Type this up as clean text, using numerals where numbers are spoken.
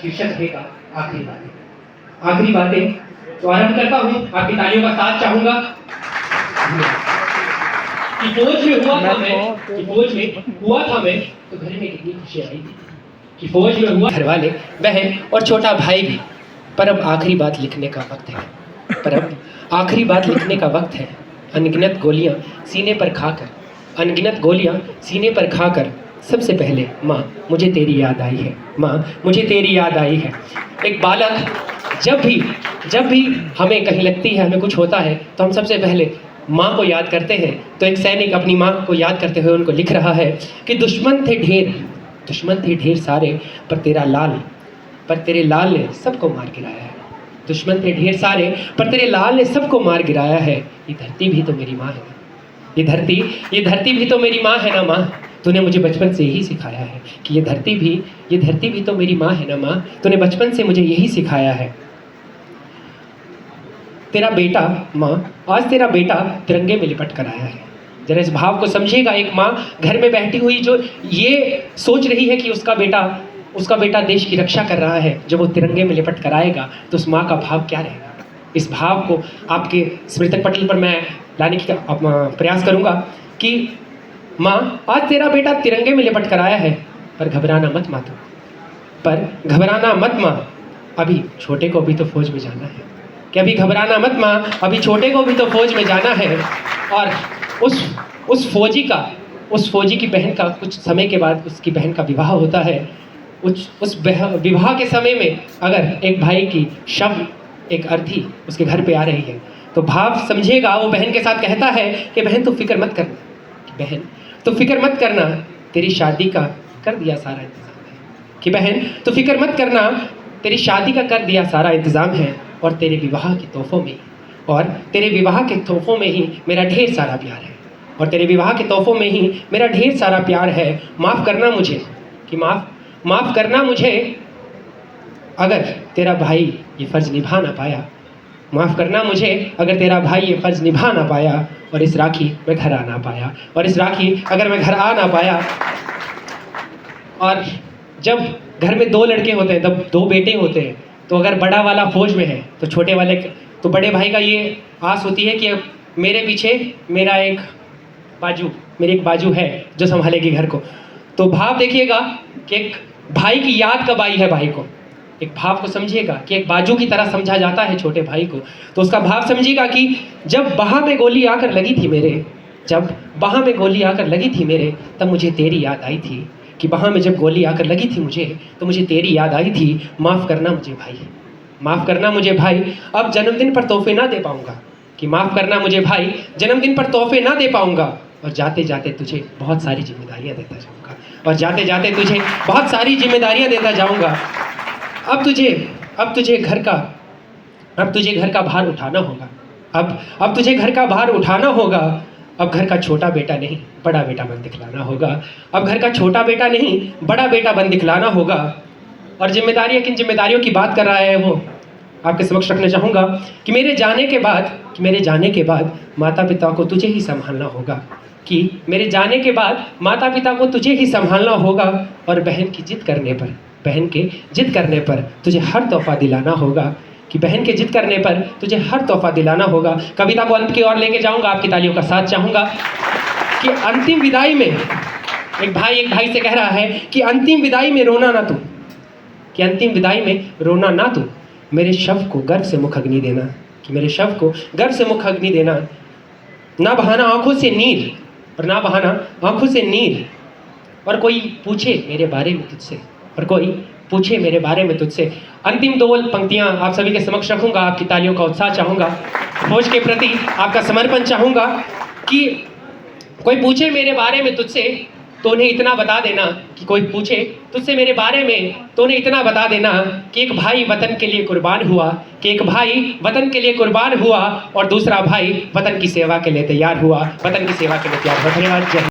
शीर्षक रहेगा आखिरी बातें। आखिरी बातें तो आरंभ करता हूँ, आपकी तालियों का साथ चाहूंगा। कि फौज में हुआ था मैं तो घर में कितनी खुशी आई थी। कि फौज में हुआ, घर वाले, बहन और छोटा भाई भी। पर अब आखिरी बात लिखने का वक्त है। अनगिनत गोलियां सीने पर खाकर सबसे पहले माँ मुझे तेरी याद आई है। एक बालक जब भी हमें कहीं लगती है, हमें कुछ होता है, तो हम सबसे पहले माँ को याद करते हैं। तो एक सैनिक अपनी माँ को याद करते हुए उनको लिख रहा है कि दुश्मन थे ढेर सारे, पर तेरे लाल ने सबको मार गिराया है। दुश्मन थे ढेर सारे, पर तेरे लाल ने सबको मार गिराया है। ये धरती भी तो मेरी माँ है ना। ये धरती भी तो मेरी माँ है ना माँ। तूने मुझे बचपन से यही सिखाया है कि ये धरती भी तो मेरी माँ है ना माँ। तूने बचपन से मुझे यही सिखाया है। तेरा बेटा माँ, आज तेरा बेटा तिरंगे में लिपट कर आया है। जरा इस भाव को समझिएगा। एक माँ घर में बैठी हुई जो ये सोच रही है कि उसका बेटा देश की रक्षा कर रहा है, जब वो तिरंगे में लिपट कर आएगा तो उस माँ का भाव क्या रहेगा। इस भाव को आपके स्मृतिक पटल पर मैं लाने की प्रयास करूंगा कि माँ, आज तेरा बेटा तिरंगे में लिपट कर आया है, पर घबराना मत माँ, अभी छोटे को भी तो फौज में जाना है। कि अभी घबराना मत माँ, अभी छोटे को भी तो फौज में जाना है। और उस फौजी की बहन का कुछ समय के बाद उसकी बहन का विवाह होता है। उस विवाह के समय में अगर एक भाई की शव, एक अर्थी उसके घर पे आ रही है, तो भाव समझिएगा। वो बहन के साथ कहता है कि बहन तो फिक्र मत करना, तेरी शादी का कर दिया सारा इंतज़ाम है। कि बहन तो फिक्र मत करना, तेरी शादी का कर दिया सारा इंतज़ाम है। और तेरे विवाह के तोहफों में ही मेरा ढेर सारा प्यार है। माफ़ करना मुझे अगर तेरा भाई ये फ़र्ज़ निभा ना पाया। और इस राखी मैं घर आ ना पाया। और जब घर में दो लड़के होते हैं, तब दो बेटे होते हैं, तो अगर बड़ा वाला फौज में है तो बड़े भाई का ये आस होती है कि मेरे पीछे मेरी एक बाजू है जो संभालेगी घर को। तो भाव देखिएगा कि एक भाई की याद कब आई है भाई को। एक भाव को समझिएगा कि एक बाजू की तरह समझा जाता है छोटे भाई को। तो उसका भाव समझिएगा कि जब बाह में गोली आकर लगी थी मेरे, तब मुझे तेरी याद आई थी। कि बाह में जब गोली आकर लगी थी मुझे, तो मुझे तेरी याद आई थी। माफ़ करना मुझे भाई, अब जन्मदिन पर तोहफे ना दे पाऊंगा। और जाते जाते तुझे बहुत सारी जिम्मेदारियां देता जाऊंगा। अब तुझे घर का भार उठाना होगा। अब घर का छोटा बेटा नहीं, बड़ा बेटा बन दिखलाना होगा। और किन जिम्मेदारियों की बात कर रहा है वो आपके समक्ष रखना चाहूँगा कि मेरे जाने के बाद माता पिता को तुझे ही संभालना होगा। और बहन के जिद करने पर तुझे हर तोहफा दिलाना होगा। कविता को अंत की ओर लेके जाऊंगा, आपकी तालियों का साथ चाहूंगा कि अंतिम विदाई में एक भाई से कह रहा है कि अंतिम विदाई में रोना ना तू, मेरे शव को गर्व से मुख अग्नि देना। ना बहाना आंखों से नीर, और कोई पूछे मेरे बारे में तुझसे। अंतिम दो पंक्तियां आप सभी के समक्ष रखूंगा, आपकी तालियों का उत्साह चाहूंगा, फौज के प्रति आपका समर्पण चाहूंगा कि कोई पूछे मेरे बारे में तुझसे तो उन्हें इतना बता देना कि एक भाई वतन के लिए कुर्बान हुआ और दूसरा भाई वतन की सेवा के लिए तैयार हुआ। धन्यवाद। जय हिंद।